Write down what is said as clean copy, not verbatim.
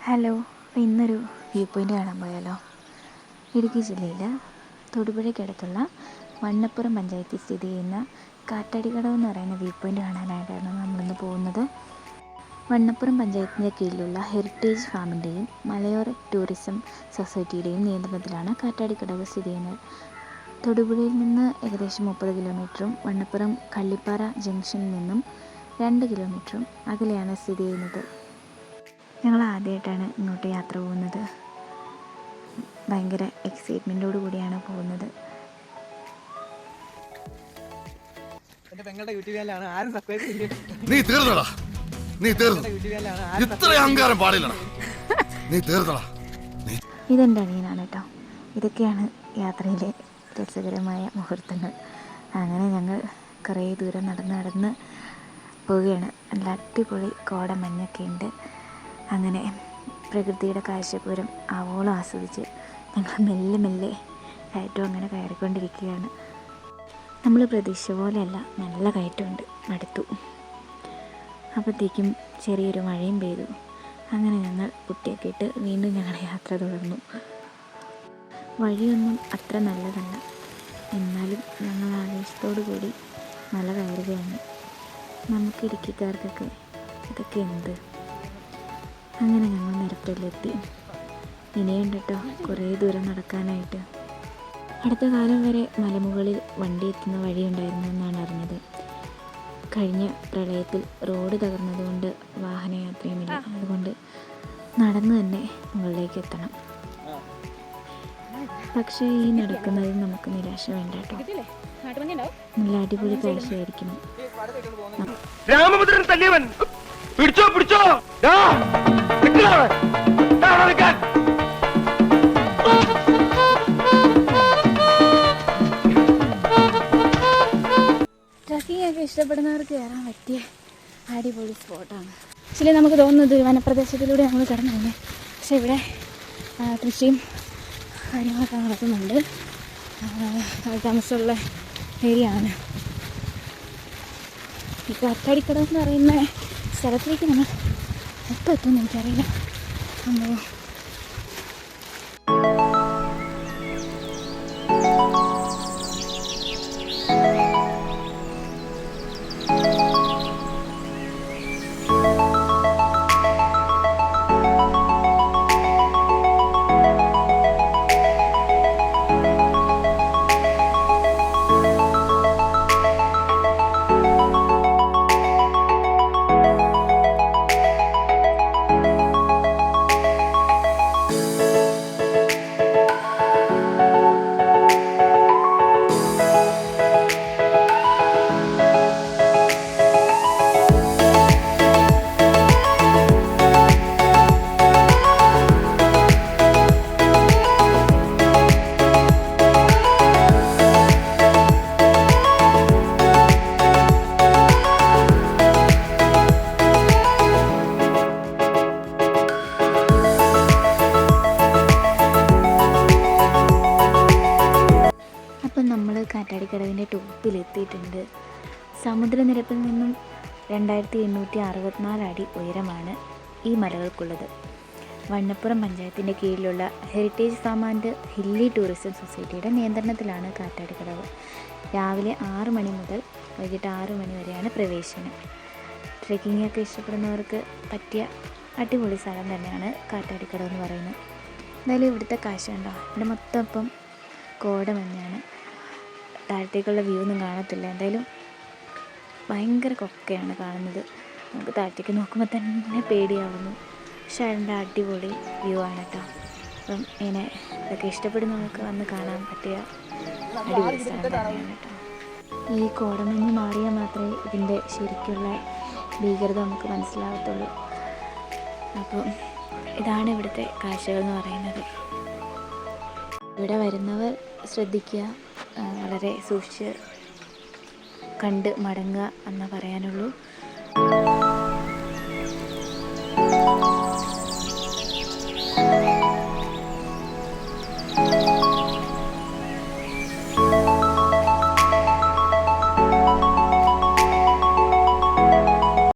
Hello, അപ്പോൾ ഇന്നൊരു view point കാണാൻ പോയാലോ? ഇടുക്കി ജില്ലയിൽ തൊടുപുഴയ്ക്കടുത്തുള്ള വണ്ണപ്പുറം പഞ്ചായത്തിൽ സ്ഥിതി ചെയ്യുന്ന കാറ്റാടിക്കടവ് എന്ന് പറയുന്ന വ്യൂ പോയിൻ്റ് കാണാനായിട്ടാണ് നമ്മളിന്ന് പോകുന്നത്. വണ്ണപ്പുറം പഞ്ചായത്തിൻ്റെ കീഴിലുള്ള ഹെറിറ്റേജ് ഫാമിൻ്റെയും മലയോര ടൂറിസം സൊസൈറ്റിയുടെയും നിയന്ത്രണത്തിലാണ് കാറ്റാടിക്കടവ് സ്ഥിതി ചെയ്യുന്നത്. തൊടുപുഴയിൽ നിന്ന് ഏകദേശം 30 കിലോമീറ്ററും വണ്ണപ്പുറം കള്ളിപ്പാറ ജംഗ്ഷനിൽ നിന്നും 2 കിലോമീറ്ററും അകലെയാണ് സ്ഥിതി ചെയ്യുന്നത്. ഞങ്ങൾ ആദ്യമായിട്ടാണ് ഇങ്ങോട്ട് യാത്ര പോകുന്നത്. ഭയങ്കര എക്സൈറ്റ്മെൻറ്റോടു കൂടിയാണ് പോകുന്നത്. ഇതെൻ്റെ അനിയനാണ് കേട്ടോ. ഇതൊക്കെയാണ് യാത്രയിലെ രസകരമായ മുഹൂർത്തങ്ങൾ. അങ്ങനെ ഞങ്ങൾ കുറേ ദൂരം നടന്ന് പോവുകയാണ്. നല്ല അടിപൊളി കോടമഞ്ഞൊക്കെ ഉണ്ട്. അങ്ങനെ പ്രകൃതിയുടെ കാഴ്ചപ്പുരം ആവോളം ആസ്വദിച്ച് ഞങ്ങൾ മെല്ലെ കയറ്റം അങ്ങനെ കയറിക്കൊണ്ടിരിക്കുകയാണ്. നമ്മൾ പ്രതീക്ഷിച്ച പോലെയല്ല, നല്ല കയറ്റമുണ്ട്. അടുത്തു അപ്പോഴത്തേക്കും ചെറിയൊരു മഴയും പെയ്തു. അങ്ങനെ ഞങ്ങൾ കുട്ടിയൊക്കെ ഇട്ട് വീണ്ടും ഞങ്ങളുടെ യാത്ര തുടർന്നു. വഴിയൊന്നും അത്ര നല്ലതല്ല, എന്നാലും ഞങ്ങൾ ആവേശത്തോടു കൂടി മല കയറുകയാണ്. നമുക്ക് ഇടുക്കിക്കാർക്കൊക്കെ ഇതൊക്കെ എന്ത്. അങ്ങനെ ഞങ്ങൾ നിരപ്പിലെത്തി. ഇനിയുണ്ട് കേട്ടോ കുറേ ദൂരം നടക്കാനായിട്ട്. അടുത്ത കാലം വരെ മലമുകളിൽ വണ്ടി എത്തുന്ന വഴിയുണ്ടായിരുന്നു എന്നാണ് അറിഞ്ഞത്. കഴിഞ്ഞ പ്രളയത്തിൽ റോഡ് തകർന്നതുകൊണ്ട് വാഹനയാത്രയുമില്ല. അതുകൊണ്ട് നടന്നു തന്നെ മുകളിലേക്ക് എത്തണം. പക്ഷേ ഈ നടക്കുന്നതിൽ നമുക്ക് നിരാശ വേണ്ട കേട്ടോ. നല്ല അടിപൊളി കാഴ്ചയായിരിക്കണം. രാമഭദ്രൻ തല്ലിയവൻ പിടിച്ചോ ട്രക്കിംഗ് ഒക്കെ ഇഷ്ടപ്പെടുന്നവർക്ക് കയറാൻ പറ്റിയ അടിപൊളി സ്പോട്ടാണ്. ആക്ച്വലി നമുക്ക് തോന്നുന്നത് വനപ്രദേശത്തിലൂടെ നമ്മൾ കടന്നു പോകുന്നത്. പക്ഷെ ഇവിടെ കൃഷിയും കാര്യങ്ങളൊക്കെ നടത്തുന്നുണ്ട്. താമസമുള്ള ഏരിയ ആണ്. ഈ കാറ്റാടിക്കടവ് എന്ന് പറയുന്ന സ്ഥലത്തേക്ക് നമ്മൾ എപ്പോൾ എത്തുമെന്ന് എനിക്കറിയില്ല. സംഭവം കാറ്റാടിക്കടവിൻ്റെ ടോപ്പിലെത്തിയിട്ടുണ്ട്. സമുദ്രനിരപ്പിൽ നിന്നും 2864 അടി ഉയരമാണ് ഈ മലകൾക്കുള്ളത്. വണ്ണപ്പുറം പഞ്ചായത്തിൻ്റെ കീഴിലുള്ള heritage farm and hilly tourism സൊസൈറ്റിയുടെ നിയന്ത്രണത്തിലാണ് കാറ്റാടിക്കടവ്. രാവിലെ 6 മണി മുതൽ വൈകിട്ട് 6 മണി വരെയാണ് പ്രവേശനം. ട്രെക്കിങ്ങൊക്കെ ഇഷ്ടപ്പെടുന്നവർക്ക് പറ്റിയ അടിപൊളി സ്ഥലം തന്നെയാണ് കാറ്റാടിക്കടവ് എന്ന് പറയുന്നത്. എന്തായാലും ഇവിടുത്തെ കാഴ്ച ഉണ്ടോ, ഇവിടെ മൊത്തം ഇപ്പം കോടമഞ്ഞാണ്. താഴത്തേക്കുള്ള വ്യൂ ഒന്നും കാണത്തില്ല. എന്തായാലും ഭയങ്കര കൊക്കയാണ് കാണുന്നത്. നമുക്ക് താഴത്തേക്ക് നോക്കുമ്പോൾ തന്നെ പേടിയാവുന്നു. പക്ഷേ അതിൻ്റെ അടിപൊളി വ്യൂ ആണ് കേട്ടോ. അപ്പം ഇങ്ങനെ ഇതൊക്കെ ഇഷ്ടപ്പെടുന്നവർക്ക് വന്ന് കാണാൻ പറ്റിയ അടിപൊളി സ്ഥലം തന്നെയാണ് കേട്ടോ. ഈ കോടമഞ്ഞ് മാറിയാൽ മാത്രമേ ഇതിൻ്റെ ശരിക്കുള്ള ഭീകരത നമുക്ക് മനസ്സിലാകത്തുള്ളൂ. അപ്പം ഇതാണ് ഇവിടുത്തെ കാഴ്ചകൾ എന്ന് പറയുന്നത്. ഇവിടെ വരുന്നവർ ശ്രദ്ധിക്കുക, വളരെ സൂക്ഷിച്ച് കണ്ട് മടങ്ങുക എന്നേ പറയാനുള്ളൂ.